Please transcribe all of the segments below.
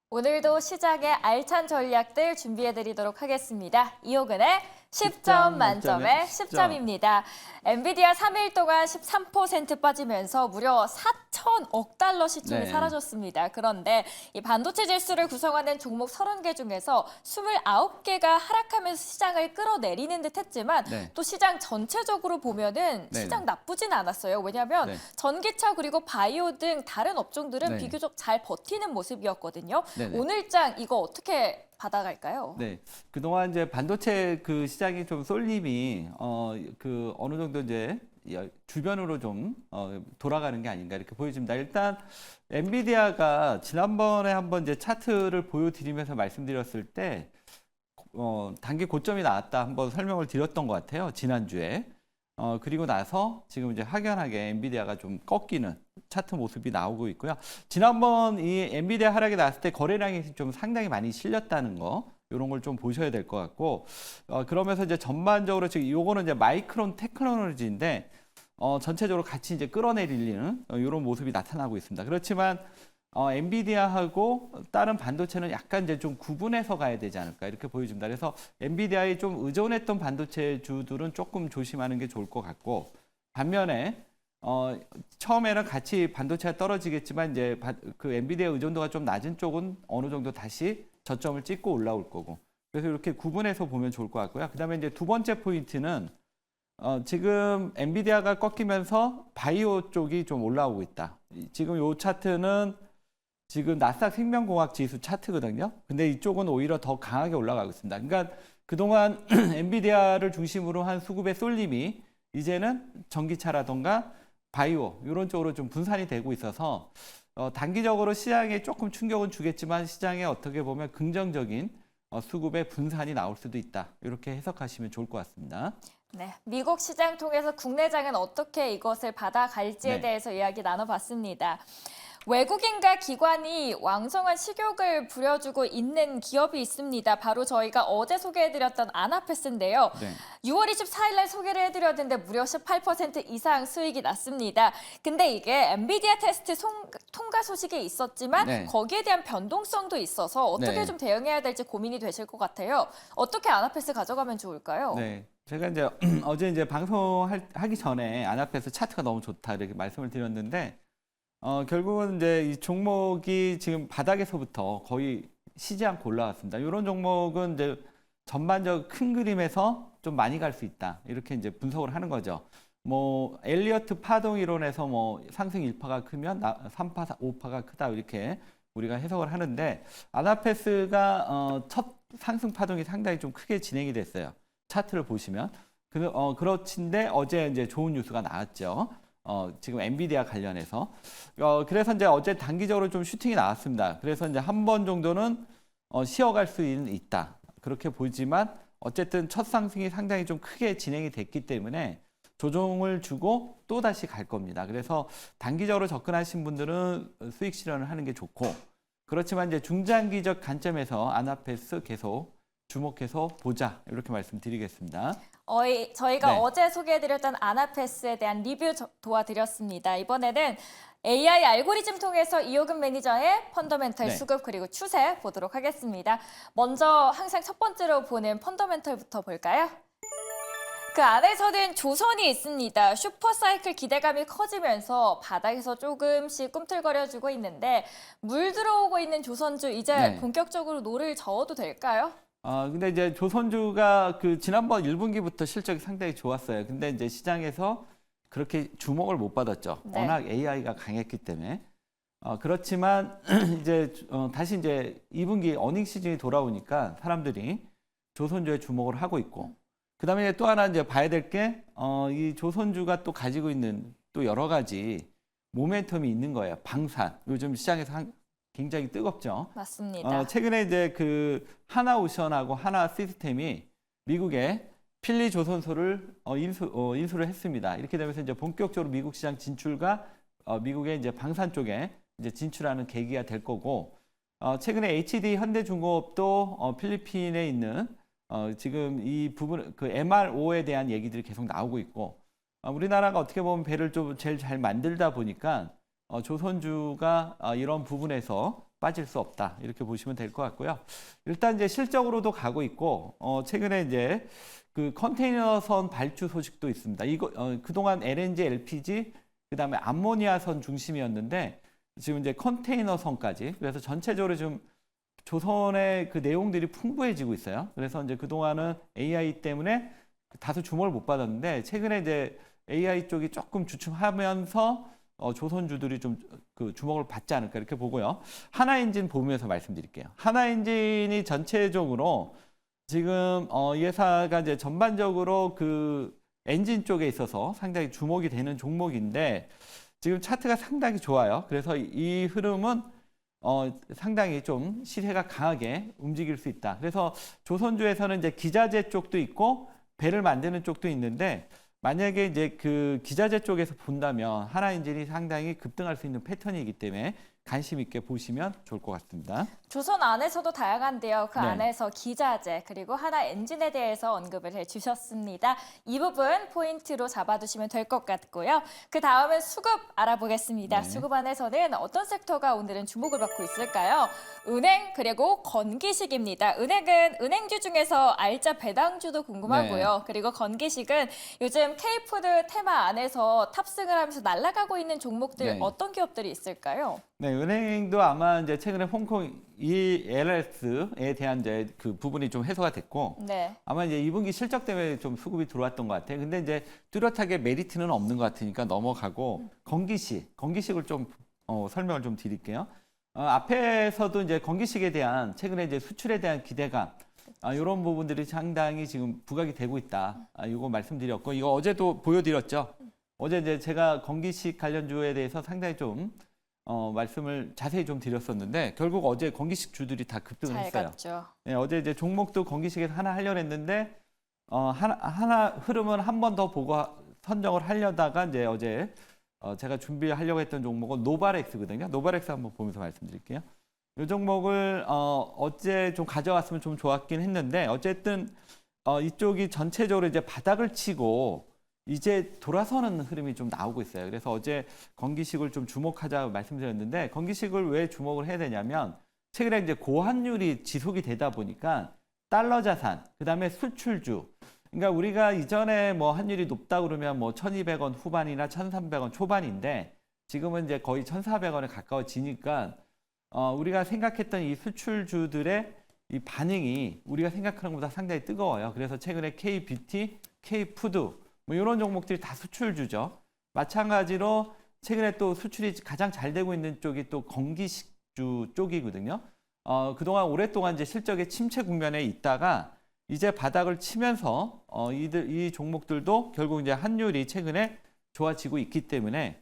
오늘도 시장의 알찬 전략들 준비해드리도록 하겠습니다. 이호근의 10점 만점에 10점입니다. 엔비디아 3일 동안 13% 빠지면서 무려 4천억 달러 시총이 사라졌습니다. 그런데 이 반도체 지수를 구성하는 종목 30개 중에서 29개가 하락하면서 시장을 끌어내리는 듯 했지만 또 시장 전체적으로 보면은 시장 나쁘진 않았어요. 왜냐하면 전기차 그리고 바이오 등 다른 업종들은 비교적 잘 버티는 모습이었거든요. 오늘장 이거 어떻게 받아갈까요? 네, 그동안 이제 반도체 그 시장이 좀 쏠림이 어느 정도 이제 주변으로 좀 돌아가는 게 아닌가 이렇게 보여집니다. 일단 엔비디아가 지난번에 한번 이제 차트를 보여드리면서 말씀드렸을 때 단기 고점이 나왔다 한번 설명을 드렸던 것 같아요. 지난주에. 그리고 나서 지금 이제 확연하게 엔비디아가 좀 꺾이는 차트 모습이 나오고 있고요. 지난번 이 엔비디아 하락이 났을 때 거래량이 좀 상당히 많이 실렸다는 거, 이런 걸 좀 보셔야 될 것 같고, 그러면서 이제 전반적으로 지금 요거는 이제 마이크론 테크놀로지인데, 전체적으로 같이 이제 끌어내리는 이런 모습이 나타나고 있습니다. 그렇지만 엔비디아하고 다른 반도체는 약간 이제 좀 구분해서 가야 되지 않을까 이렇게 보여집니다. 그래서 엔비디아에 좀 의존했던 반도체 주들은 조금 조심하는 게 좋을 것 같고, 반면에 처음에는 같이 반도체가 떨어지겠지만 이제 그 엔비디아 의존도가 좀 낮은 쪽은 어느 정도 다시 저점을 찍고 올라올 거고, 그래서 이렇게 구분해서 보면 좋을 것 같고요. 그다음에 이제 두 번째 포인트는 지금 엔비디아가 꺾이면서 바이오 쪽이 좀 올라오고 있다. 지금 이 차트는 지금 나스닥 생명공학 지수 차트거든요. 근데 이쪽은 오히려 더 강하게 올라가고 있습니다. 그러니까 그동안 엔비디아를 중심으로 한 수급의 쏠림이 이제는 전기차라던가 바이오 이런 쪽으로 좀 분산이 되고 있어서 단기적으로 시장에 조금 충격은 주겠지만 시장에 어떻게 보면 긍정적인 수급의 분산이 나올 수도 있다. 이렇게 해석하시면 좋을 것 같습니다. 네, 미국 시장 통해서 국내장은 어떻게 이것을 받아갈지에 대해서 이야기 나눠봤습니다. 외국인과 기관이 왕성한 식욕을 부려주고 있는 기업이 있습니다. 바로 저희가 어제 소개해드렸던 아나페스인데요. 6월 24일 날 소개를 해드렸는데 무려 18% 이상 수익이 났습니다. 근데 이게 엔비디아 테스트 통과 소식이 있었지만 거기에 대한 변동성도 있어서 어떻게 좀 대응해야 될지 고민이 되실 것 같아요. 어떻게 아나페스 가져가면 좋을까요? 네. 제가 이제 어제 이제 방송하기 전에 아나페스 차트가 너무 좋다 이렇게 말씀을 드렸는데 결국은 이제 이 종목이 지금 바닥에서부터 거의 쉬지 않고 올라왔습니다. 이런 종목은 이제 전반적 큰 그림에서 좀 많이 갈 수 있다. 이렇게 이제 분석을 하는 거죠. 뭐 엘리어트 파동 이론에서 뭐 상승 1파가 크면 3파, 5파가 크다 이렇게 우리가 해석을 하는데 아나페스가 첫 상승 파동이 상당히 좀 크게 진행이 됐어요. 차트를 보시면 그렇긴데 어제 이제 좋은 뉴스가 나왔죠. 지금 엔비디아 관련해서 그래서 이제 어제 단기적으로 좀 슈팅이 나왔습니다. 그래서 이제 한 번 정도는 쉬어갈 수는 있다. 그렇게 보이지만 어쨌든 첫 상승이 상당히 좀 크게 진행이 됐기 때문에 조정을 주고 또 다시 갈 겁니다. 그래서 단기적으로 접근하신 분들은 수익 실현을 하는 게 좋고, 그렇지만 이제 중장기적 관점에서 아나페스 계속 주목해서 보자 이렇게 말씀드리겠습니다. 저희가 어제 소개해드렸던 아나페스에 대한 리뷰 도와드렸습니다. 이번에는 AI 알고리즘 통해서 이호근 매니저의 펀더멘털 수급 그리고 추세 보도록 하겠습니다. 먼저 항상 첫 번째로 보는 펀더멘털부터 볼까요? 그 안에서는 조선이 있습니다. 슈퍼사이클 기대감이 커지면서 바닥에서 조금씩 꿈틀거려주고 있는데 물 들어오고 있는 조선주 이제 본격적으로 노를 저어도 될까요? 근데 이제 조선주가 그 지난번 1분기부터 실적이 상당히 좋았어요. 근데 이제 시장에서 그렇게 주목을 못 받았죠. 워낙 AI가 강했기 때문에. 그렇지만 이제 다시 이제 2분기 어닝 시즌이 돌아오니까 사람들이 조선주에 주목을 하고 있고, 그다음에 또 하나 이제 봐야 될 게 이 조선주가 또 가지고 있는 또 여러 가지 모멘텀이 있는 거예요. 방산. 요즘 시장에서 굉장히 뜨겁죠. 맞습니다. 최근에 이제 그 하나오션하고 하나시스템이 미국에 필리 조선소를 인수를 했습니다. 이렇게 되면서 이제 본격적으로 미국 시장 진출과 미국의 이제 방산 쪽에 이제 진출하는 계기가 될 거고, 최근에 HD 현대중공업도 필리핀에 있는 지금 이 부분 그 MRO에 대한 얘기들이 계속 나오고 있고, 우리나라가 어떻게 보면 배를 좀 제일 잘 만들다 보니까 조선주가 이런 부분에서 빠질 수 없다. 이렇게 보시면 될 것 같고요. 일단 이제 실적으로도 가고 있고, 최근에 이제 그 컨테이너선 발주 소식도 있습니다. 이거, 그동안 LNG, LPG, 그 다음에 암모니아선 중심이었는데, 지금 이제 컨테이너선까지. 그래서 전체적으로 좀 조선의 그 내용들이 풍부해지고 있어요. 그래서 이제 그동안은 AI 때문에 다소 주목을 못 받았는데, 최근에 이제 AI 쪽이 조금 주춤하면서 조선주들이 좀 그 주목을 받지 않을까 이렇게 보고요. 하나엔진 보면서 말씀드릴게요. 하나엔진이 전체적으로 지금 이 회사가 이제 전반적으로 그 엔진 쪽에 있어서 상당히 주목이 되는 종목인데 지금 차트가 상당히 좋아요. 그래서 이 흐름은 상당히 좀 시세가 강하게 움직일 수 있다. 그래서 조선주에서는 이제 기자재 쪽도 있고 배를 만드는 쪽도 있는데 만약에 이제 그 기자재 쪽에서 본다면 하나엔진이 상당히 급등할 수 있는 패턴이기 때문에 관심 있게 보시면 좋을 것 같습니다. 조선 안에서도 다양한데요. 그 네. 안에서 기자재 그리고 하나 엔진에 대해서 언급을 해주셨습니다. 이 부분 포인트로 잡아두시면 될 것 같고요. 그 다음은 수급 알아보겠습니다. 네. 수급 안에서는 어떤 섹터가 오늘은 주목을 받고 있을까요? 은행 그리고 건기식입니다. 은행은 은행주 중에서 알짜 배당주도 궁금하고요. 그리고 건기식은 요즘 K푸드 테마 안에서 탑승을 하면서 날아가고 있는 종목들 네. 어떤 기업들이 있을까요? 네, 은행도 아마 이제 최근에 홍콩 ELS에 대한 이제 그 부분이 좀 해소가 됐고 네. 아마 이제 2분기 실적 때문에 좀 수급이 들어왔던 것 같아요. 근데 이제 뚜렷하게 메리트는 없는 것 같으니까 넘어가고 건기식을 좀 설명을 좀 드릴게요. 앞에서도 이제 건기식에 대한 최근에 이제 수출에 대한 기대감 이런 부분들이 상당히 지금 부각이 되고 있다. 이거 말씀드렸고 이거 어제도 보여드렸죠. 어제 이제 제가 건기식 관련주에 대해서 상당히 좀 말씀을 자세히 좀 드렸었는데 결국 어제 건기식 주들이 다 급등을 잘 했어요. 갔죠. 네, 어제 이제 종목도 건기식에서 하나 하려고 했는데 하나 흐름은 한 번 더 보고 선정을 하려다가 이제 어제 제가 준비하려고 했던 종목은 노바렉스거든요. 노바렉스 한번 보면서 말씀드릴게요. 이 종목을 어제 좀 가져왔으면 좀 좋았긴 했는데 어쨌든 이쪽이 전체적으로 이제 바닥을 치고 이제 돌아서는 흐름이 좀 나오고 있어요. 그래서 어제 건기식을 좀 주목하자고 말씀드렸는데 건기식을 왜 주목을 해야 되냐면 최근에 이제 고환율이 지속이 되다 보니까 달러 자산, 그다음에 수출주. 그러니까 우리가 이전에 뭐 환율이 높다 그러면 뭐 1,200원 후반이나 1,300원 초반인데 지금은 이제 거의 1,400원에 가까워지니까 우리가 생각했던 이 수출주들의 이 반응이 우리가 생각하는 것보다 상당히 뜨거워요. 그래서 최근에 K뷰티, K푸드 뭐 이런 종목들이 다 수출주죠. 마찬가지로 최근에 또 수출이 가장 잘 되고 있는 쪽이 또 건기식주 쪽이거든요. 그동안 오랫동안 이제 실적의 침체 국면에 있다가 이제 바닥을 치면서 이 종목들도 결국 이제 환율이 최근에 좋아지고 있기 때문에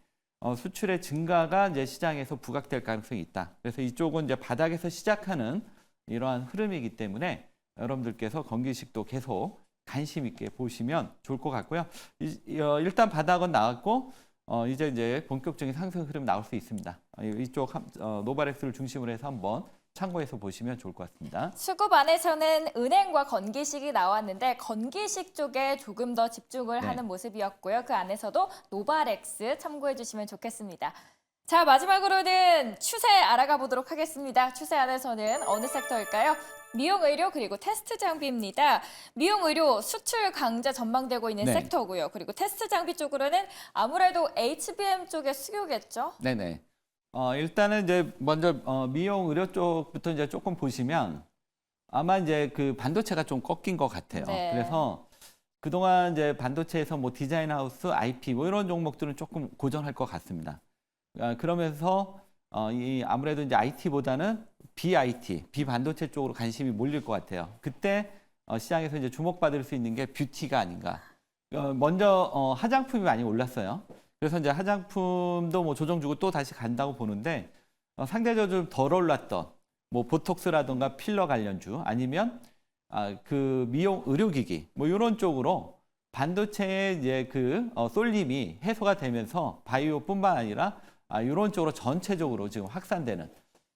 수출의 증가가 이제 시장에서 부각될 가능성이 있다. 그래서 이쪽은 이제 바닥에서 시작하는 이러한 흐름이기 때문에 여러분들께서 건기식도 계속 관심 있게 보시면 좋을 것 같고요. 일단 바닥은 나왔고 이제 본격적인 상승 흐름 나올 수 있습니다. 이쪽 노바렉스를 중심으로 해서 한번 참고해서 보시면 좋을 것 같습니다. 수급 안에서는 은행과 건기식이 나왔는데 건기식 쪽에 조금 더 집중을 네. 하는 모습이었고요. 그 안에서도 노바렉스 참고해 주시면 좋겠습니다. 자, 마지막으로는 추세 알아가 보도록 하겠습니다. 추세 안에서는 어느 섹터일까요? 미용의료 그리고 테스트 장비입니다. 미용의료 수출 강자 전망되고 있는 네. 섹터고요. 그리고 테스트 장비 쪽으로는 아무래도 HBM 쪽의 수요겠죠? 네네. 일단은 이제 먼저 미용 의료 쪽부터 이제 조금 보시면 아마 이제 그 반도체가 좀 꺾인 것 같아요. 네. 그래서 그동안 이제 반도체에서 뭐 디자인 하우스, IP 뭐 이런 종목들은 조금 고전할 것 같습니다. 그러면서 아무래도 이제 IT보다는 BIT, 비반도체 쪽으로 관심이 몰릴 것 같아요. 그때 시장에서 이제 주목받을 수 있는 게 뷰티가 아닌가. 먼저 화장품이 많이 올랐어요. 그래서 이제 화장품도 뭐 조정 주고 또 다시 간다고 보는데 상대적으로 좀 덜 올랐던 뭐 보톡스라든가 필러 관련주 아니면 그 미용 의료기기 뭐 이런 쪽으로 반도체의 이제 그 쏠림이 해소가 되면서 바이오뿐만 아니라 이런 쪽으로 전체적으로 지금 확산되는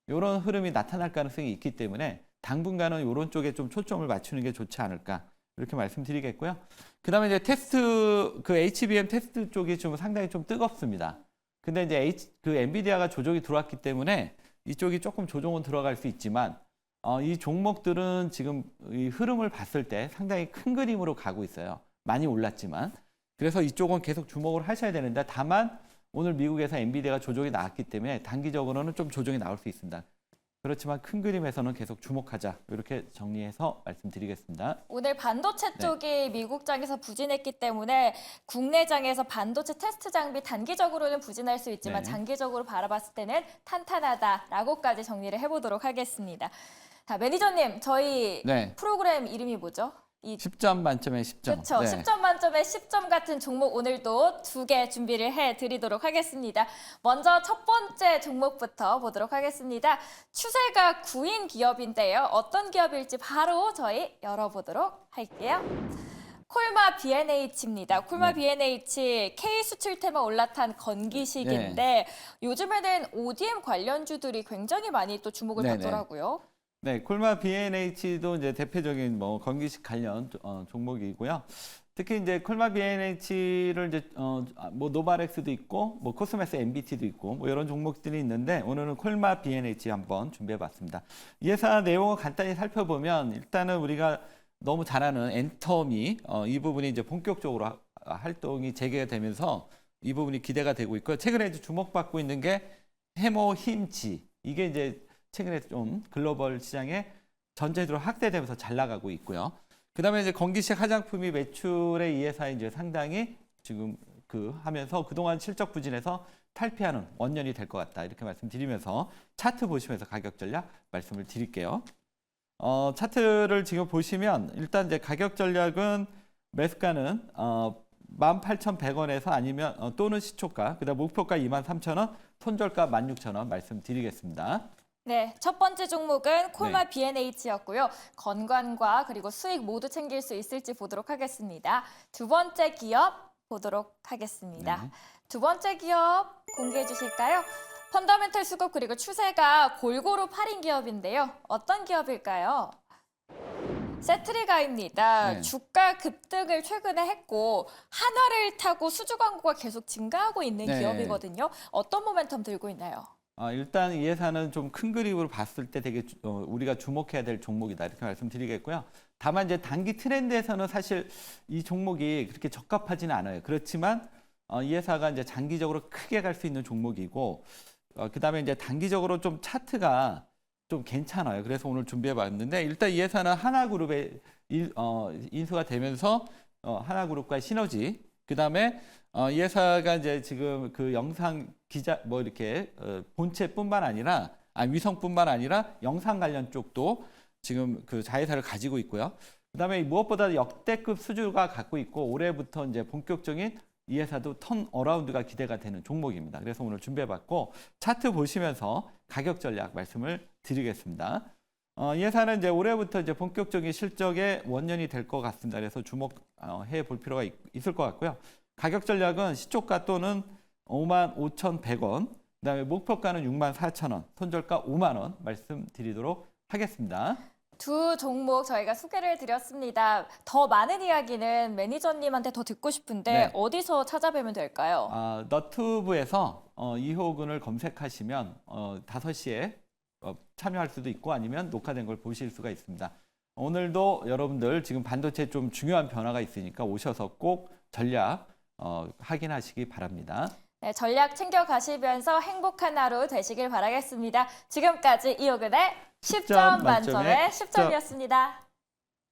이런 흐름이 나타날 가능성이 있기 때문에 당분간은 이런 쪽에 좀 초점을 맞추는 게 좋지 않을까 이렇게 말씀드리겠고요. 그다음에 이제 테스트 그 HBM 테스트 쪽이 좀 상당히 좀 뜨겁습니다. 근데 이제 그 엔비디아가 조정이 들어왔기 때문에 이쪽이 조금 조정은 들어갈 수 있지만 이 종목들은 지금 이 흐름을 봤을 때 상당히 큰 그림으로 가고 있어요. 많이 올랐지만. 그래서 이쪽은 계속 주목을 하셔야 되는데 다만 오늘 미국에서 엔비디아가 조정이 나왔기 때문에 단기적으로는 좀 조정이 나올 수 있습니다. 그렇지만 큰 그림에서는 계속 주목하자. 이렇게 정리해서 말씀드리겠습니다. 오늘 반도체 쪽이 미국장에서 부진했기 때문에 국내장에서 반도체 테스트 장비 단기적으로는 부진할 수 있지만 네. 장기적으로 바라봤을 때는 탄탄하다라고까지 정리를 해보도록 하겠습니다. 자, 매니저님, 저희 네. 프로그램 이름이 뭐죠? 10점 만점에 10점. 그렇죠. 네. 10점 만점에 10점 같은 종목 오늘도 2개 준비를 해드리도록 하겠습니다. 먼저 첫 번째 종목부터 보도록 하겠습니다. 추세가 9인 기업인데요. 어떤 기업일지 바로 저희 열어보도록 할게요. 콜마 B&H입니다. 콜마 네. B&H K 수출테마 올라탄 건기식인데 요즘에는 ODM 관련주들이 굉장히 많이 또 주목을 네네. 받더라고요. 네, 콜마 B&H도 이제 대표적인 뭐 건기식 관련 종목이고요. 특히 이제 콜마 B&H를 이제 뭐 노바렉스도 있고 뭐 코스메스 MBT도 있고 뭐 이런 종목들이 있는데 오늘은 콜마 B&H 한번 준비해봤습니다. 이 회사 내용을 간단히 살펴보면 일단은 우리가 너무 잘 아는 엔터미 이 부분이 이제 본격적으로 활동이 재개되면서 이 부분이 기대가 되고 있고요. 최근에 이제 주목받고 있는 게 해모 힘지 이게 이제 최근에 좀 글로벌 시장에 전체적으로 확대되면서 잘 나가고 있고요. 그다음에 이제 건기식 화장품이 매출에 이 회사에 이제 상당히 지금 하면서 그동안 실적 부진에서 탈피하는 원년이 될 것 같다 이렇게 말씀드리면서 차트 보시면서 가격 전략 말씀을 드릴게요. 차트를 지금 보시면 일단 이제 가격 전략은 매수가는 18,100원에서 아니면 또는 시초가, 그다음 목표가 23,000원, 손절가 16,000원 말씀드리겠습니다. 네, 첫 번째 종목은 콜마 네. B&H였고요. 건강과 그리고 수익 모두 챙길 수 있을지 보도록 하겠습니다. 두 번째 기업 보도록 하겠습니다. 네. 두 번째 기업 공개해 주실까요? 펀더멘털 수급 그리고 추세가 골고루 팔인 기업인데요. 어떤 기업일까요? 세트리가입니다. 네. 주가 급등을 최근에 했고 한화를 타고 수주 광고가 계속 증가하고 있는 네. 기업이거든요. 어떤 모멘텀 들고 있나요? 일단 이 회사는 좀 큰 그림으로 봤을 때 되게 우리가 주목해야 될 종목이다 이렇게 말씀드리겠고요. 다만 이제 단기 트렌드에서는 사실 이 종목이 그렇게 적합하지는 않아요. 그렇지만 이 회사가 이제 장기적으로 크게 갈 수 있는 종목이고 그다음에 이제 단기적으로 좀 차트가 좀 괜찮아요. 그래서 오늘 준비해봤는데 일단 이 회사는 하나그룹에 인수가 되면서 하나그룹과의 시너지, 그다음에 이 회사가 이제 지금 그 영상 기자 뭐 이렇게 본체뿐만 아니라 위성뿐만 아니라 영상 관련 쪽도 지금 그 자회사를 가지고 있고요. 그다음에 무엇보다 역대급 수주가 갖고 있고 올해부터 이제 본격적인 이 회사도 턴 어라운드가 기대가 되는 종목입니다. 그래서 오늘 준비해봤고 차트 보시면서 가격 전략 말씀을 드리겠습니다. 이 회사는 이제 올해부터 이제 본격적인 실적의 원년이 될 것 같습니다. 그래서 주목해 볼 필요가 있을 것 같고요. 가격 전략은 시초가 또는 55,100원, 그다음에 목표가는 64,000원, 손절가 5만 원 말씀드리도록 하겠습니다. 두 종목 저희가 소개를 드렸습니다. 더 많은 이야기는 매니저님한테 더 듣고 싶은데 네. 어디서 찾아뵈면 될까요? 너튜브에서 이호근을 검색하시면 5시에 참여할 수도 있고 아니면 녹화된 걸 보실 수가 있습니다. 오늘도 여러분들 지금 반도체 좀 중요한 변화가 있으니까 오셔서 꼭 전략 확인하시기 바랍니다. 네, 전략 챙겨가시면서 행복한 하루 되시길 바라겠습니다. 지금까지 이호근의 10점 만점에 10점이었습니다.